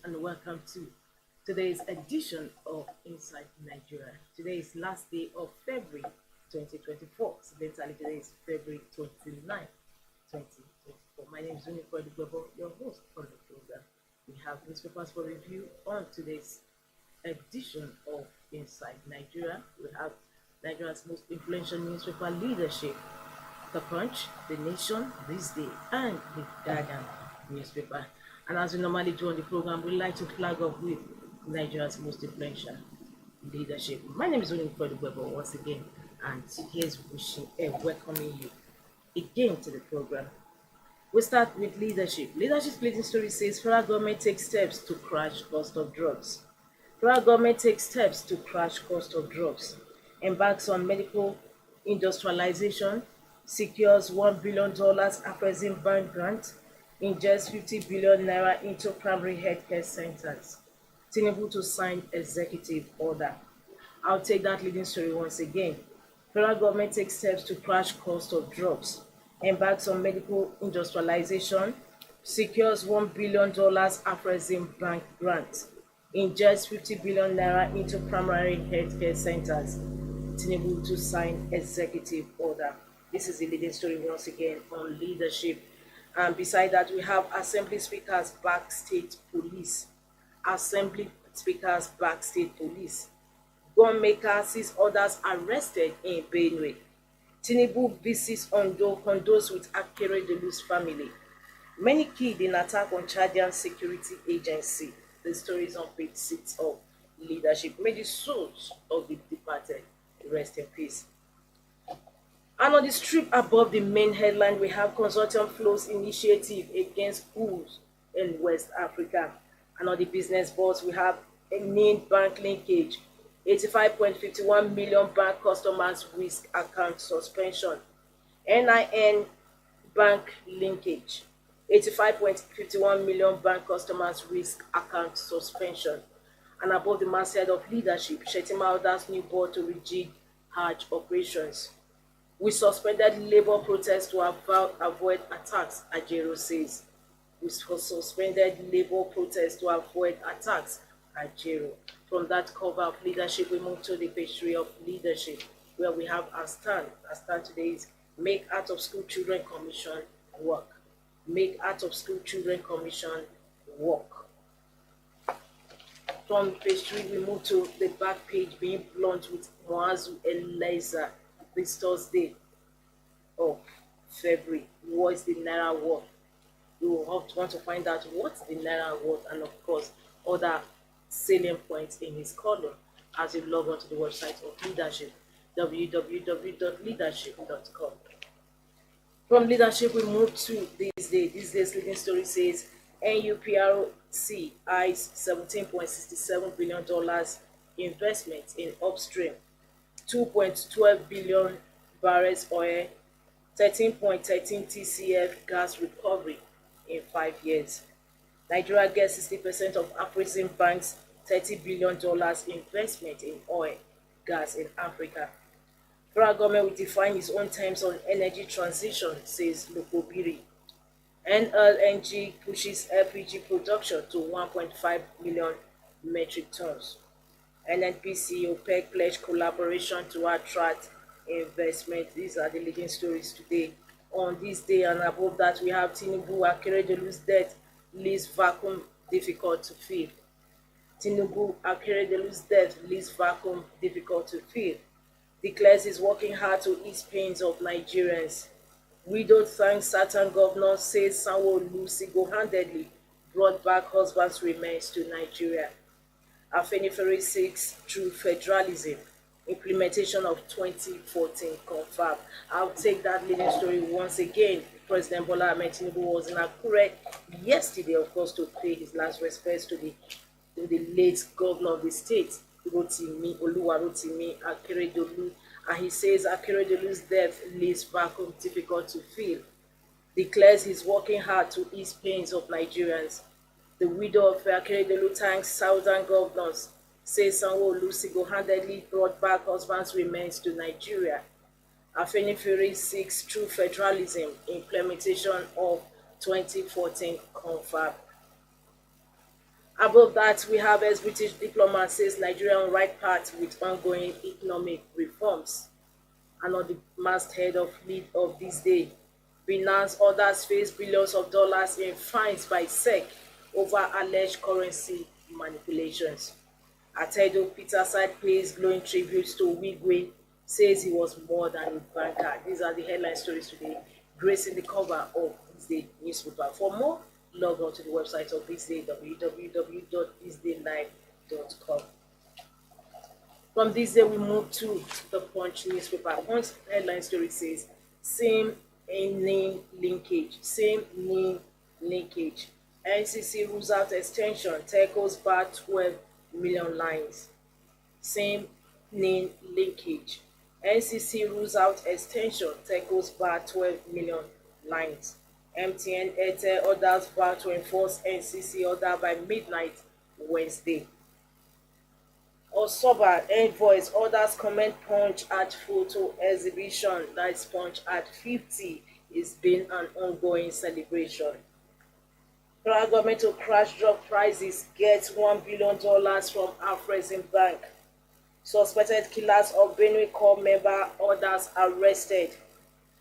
and welcome to today's edition of Inside Nigeria. Today is last day of February 2024. Incidentally, today is February 29th, 2024. My name is Unifor Dugbebo, your host on the program. We have newspapers for review on today's edition of Inside Nigeria. We have Nigeria's most influential newspaper leadership, The Punch, The Nation, THISDAY, and The Guardian newspaper. And as we normally do on the program, we like to flag up with Nigeria's most influential leadership. My name is Unifor Dugbebo once again, and here's wishing and welcoming you again to the program. We start with leadership. Leadership's leading story says federal government takes steps to crash cost of drugs. Federal government takes steps to crash cost of drugs. Embarks on medical industrialization, secures $1 billion Afrexim Bank grant, injects 50 billion naira into primary healthcare centers. Tinubu to sign executive order. I'll take that leading story once again. Federal government takes steps to crash cost of drugs, embarks on medical industrialization, secures $1 billion Afrexim Bank grant, injects 50 billion naira into primary healthcare centers. Tinubu to sign executive order. This is the leading story once again on leadership. And beside that, we have Assembly Speakers back state police. Assembly Speakers back state police. Gunmaker sees others arrested in Benue. Tinubu visits Ondo, condoles with Akeredelu's family. Many killed in attack on Chadian security agency. The story is on page 6 of leadership. May the souls of the departed rest in peace. And on the strip above the main headline, we have consortium flows initiative against schools in West Africa. And on the business boards, we have a named bank linkage, 85.51 million bank customers risk account suspension. NIN bank linkage, 85.51 million bank customers risk account suspension. And above the masthead of leadership, Shettima orders new board to rejig Hajj operations. We suspended labor protests to avoid attacks, Ajero says. We suspended labor protests to avoid attacks, Ajero. From that cover of leadership, we move to the page 3 of leadership, where we have our stand. Our stand today is Make Out of School Children Commission work. Make Out of School Children Commission work. From page 3, we move to the back page, being blunt with Moazu Eliza. This Thursday of February. What is the Naira worth? We will want to find out what's the Naira worth and, of course, other salient points in his column as you log on to the website of leadership, www.leadership.com. From leadership, we move to this day. This day's leading story says NUPRC eyes $17.67 billion investment in upstream, 2.12 billion barrels oil, 13.13 TCF gas recovery in 5 years. Nigeria gets 60% of Afrexim Bank's $30 billion investment in oil, gas in Africa. Federal government will define its own terms on energy transition, says Lokobiri. NLNG pushes LPG production to 1.5 million metric tons. NNPC OPEC pledge collaboration to attract investment. These are the leading stories today. On this day and above that, we have Tinubu Akeredelu's death leaves vacuum difficult to fill. Tinubu Akeredelu's death leaves vacuum difficult to fill. Declares he's working hard to ease pains of Nigerians. Widow thanks Saturn governor, says Sanwo-Olu single-handedly brought back husband's remains to Nigeria. Afenifere seeks through federalism, implementation of 2014 confirmed. I'll take that leading story once again. President Bola Ahmed Tinubu was in Akure yesterday, of course, to pay his last respects to the late governor of the state, Rotimi Oluwarotimi Akeredolu, and he says Akeredelu's death leaves vacuum difficult to fill. Declares he's working hard to ease pains of Nigerians. The widow of Akeredolu thanks southern governors, says Sanwo-Olu single-handedly brought back husband's remains to Nigeria. Afenifere seeks true federalism, implementation of 2014 confirmed. Above that, we have as British diplomat says Nigeria on right path with ongoing economic reforms. And on the masthead of lead of this day, Binance others face billions of dollars in fines by SEC over alleged currency manipulations. Atedo Peterside pays glowing tributes to Wigwe, says he was more than a banker. These are the headline stories today, gracing the cover of This Day newspaper. For more, log on to the website of This Day, www.thisdaylive.com. From this day, we move to the Punch newspaper. Punch headline story says, same name linkage, same name linkage. NCC rules out extension, telcos bar 12 million lines. Same name linkage. NCC rules out extension, telcos bar 12 million lines. MTN, Airtel orders bar to enforce NCC order by midnight Wednesday. Osoba Envoys orders comment Punch at photo exhibition. That's Punch at 50. It's been an ongoing celebration. Federal government to crash drug prices gets $1 billion from Afrexim Bank. Suspected killers of Benue Corps member orders arrested.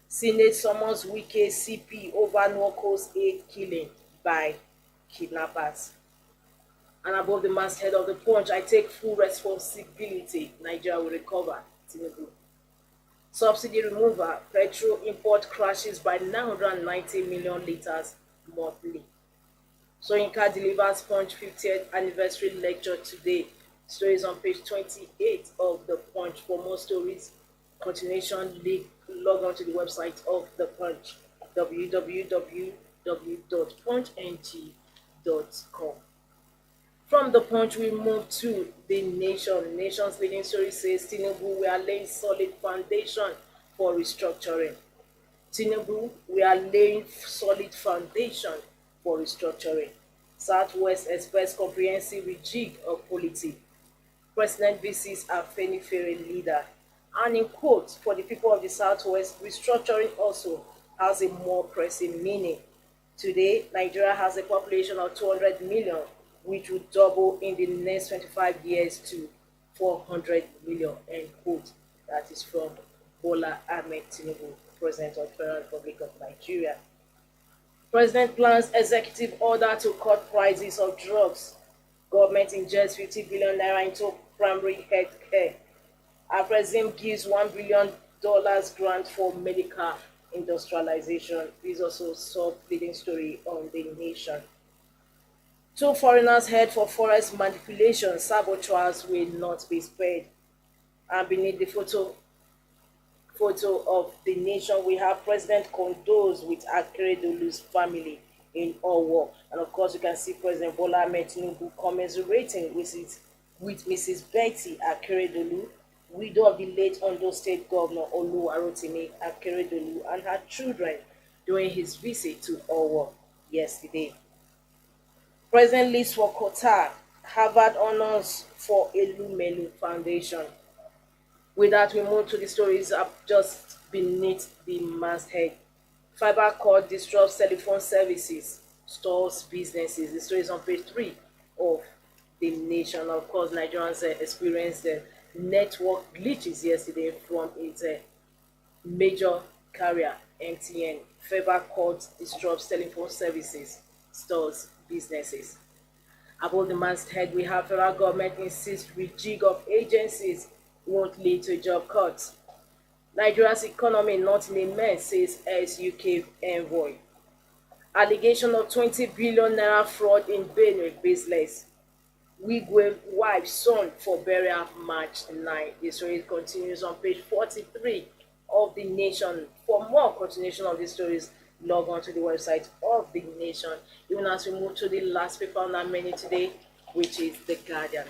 Senate summons Wike CP over Nwoko's 8 killing by kidnappers. And above the masthead of the Punch, I take full responsibility. Nigeria will recover. Tinubu. Subsidy removal. Petrol import crashes by 990 million litres monthly. Soyinka delivers Punch 50th anniversary lecture today. Stories on page 28 of the Punch. For more stories, continuation, log on to the website of the Punch, www.punchng.com. From the Punch, we move to the Nation. Nation's leading story says Tinubu, we are laying solid foundation for restructuring. Tinubu, we are laying solid foundation for restructuring. Southwest expects comprehensive rejig of polity. President visits Afenifere leader. And in quotes, for the people of the Southwest, restructuring also has a more pressing meaning. Today, Nigeria has a population of 200 million, which will double in the next 25 years to 400 million, end quote. That is from Bola Ahmed Tinubu, President of the Federal Republic of Nigeria. President plans executive order to cut prices of drugs. Government injects 50 billion naira into primary health care. Afrexim gives $1 billion grant for medical industrialization. This is also sub-leading story on the Nation. 2 foreigners head for forest manipulation. Saboteurs will not be spared. And beneath the photo of the Nation, we have President condoles with Akeredolu's family in Owo. And of course, you can see President Bola Ahmed Tinubu commiserating with Mrs. Betty Akeredolu, widow of the late Ondo State Governor Oluwarotimi Akeredolu, and her children during his visit to Owo yesterday. President leaves for Qatar. Harvard honors for Elumelu Foundation. With that, we move to the stories up just beneath the masthead. Fiber cord disrupts telephone services, stores businesses. The story is on page 3 of the Nation. Of course, Nigerians experienced network glitches yesterday from its major carrier, MTN. Fiber cord disrupts telephone services, stores businesses. Above the masthead, we have federal government insists rejig of agencies won't lead to job cuts. Nigeria's economy not in a mess, says ex-UK envoy. Allegation of 20 billion naira fraud in Benue baseless. Wigwe wife son for burial March 9. The story continues on page 43 of the Nation. For more continuation of these stories, log on to the website of the Nation. Even as we move to the last paper on our menu today, which is The Guardian.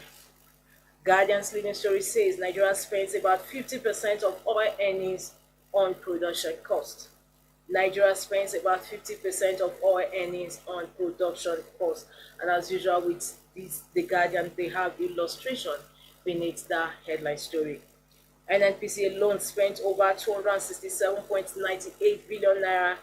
Guardian's leading story says Nigeria spends about 50% of oil earnings on production costs. Nigeria spends about 50% of oil earnings on production costs. And as usual with The Guardian, they have illustration beneath the headline story. NNPC alone spent over 267.98 billion naira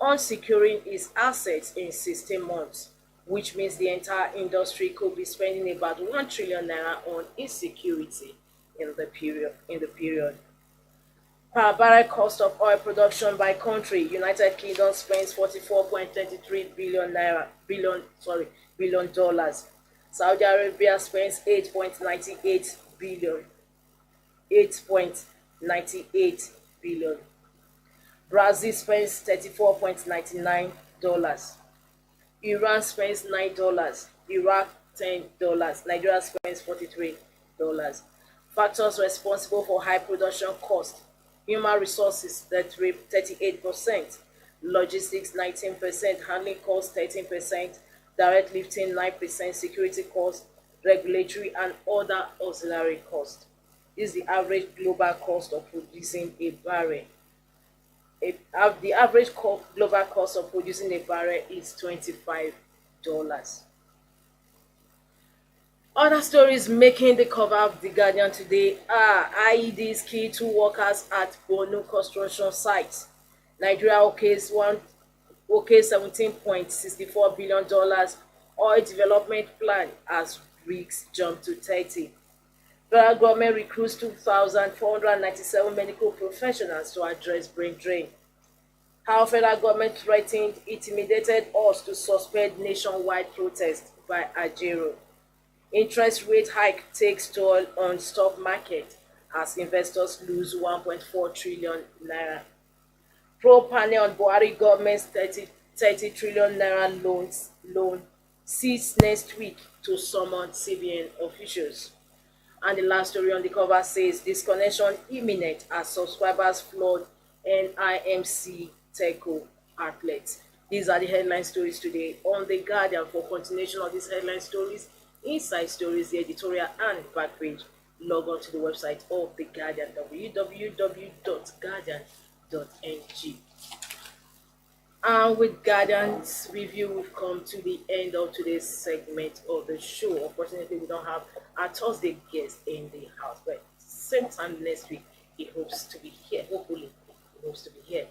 on securing its assets in 16 months. which means the entire industry could be spending about 1 trillion naira on insecurity in the period. Per barrel cost of oil production by country, United Kingdom spends 44.23 billion naira billion dollars. Saudi Arabia spends 8.98 billion. Brazil spends $34.99. Iran spends $9. Iraq $10. Nigeria spends $43. Factors responsible for high production cost: human resources 38%, logistics 19%, handling costs 13%, direct lifting 9%, security costs, regulatory and other auxiliary costs. This is the average global cost of producing a barrel. The average global cost of producing a barrel is $25. Other stories making the cover of The Guardian today are: IEDs kill two workers at Borno construction site. Nigeria okays $17.64 billion oil development plan as rigs jump to 30. Federal government recruits 2,497 medical professionals to address brain drain. How federal government threatened, intimidated us to suspend nationwide protest by Ajero. Interest rate hike takes toll on stock market as investors lose 1.4 trillion naira. Pro panel on Buhari government's 30 trillion naira loan cease next week to summon CBN officials. And the last story on the cover says disconnection imminent as subscribers flood NIMC Telco outlets. These are the headline stories today on The Guardian. For continuation of these headline stories, inside stories, the editorial and back page, log on to the website of The Guardian, www.guardian.ng. And with Guardian's review, we've come to the end of today's segment of the show. Unfortunately, we don't have our Thursday guest in the house, but same time next week, he hopes to be here. Hopefully, he hopes to be here.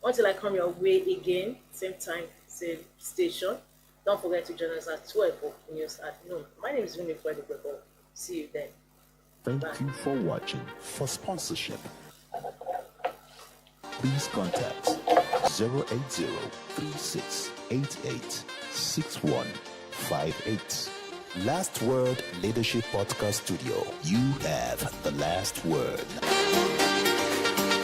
Until I come your way again, same time, same station, don't forget to join us at 12 for news at noon. My name is Winnie Freddie. See you then. Thank you for watching. For sponsorship, please contact 080-3688-6158. Last Word Leadership Podcast Studio. You have the last word.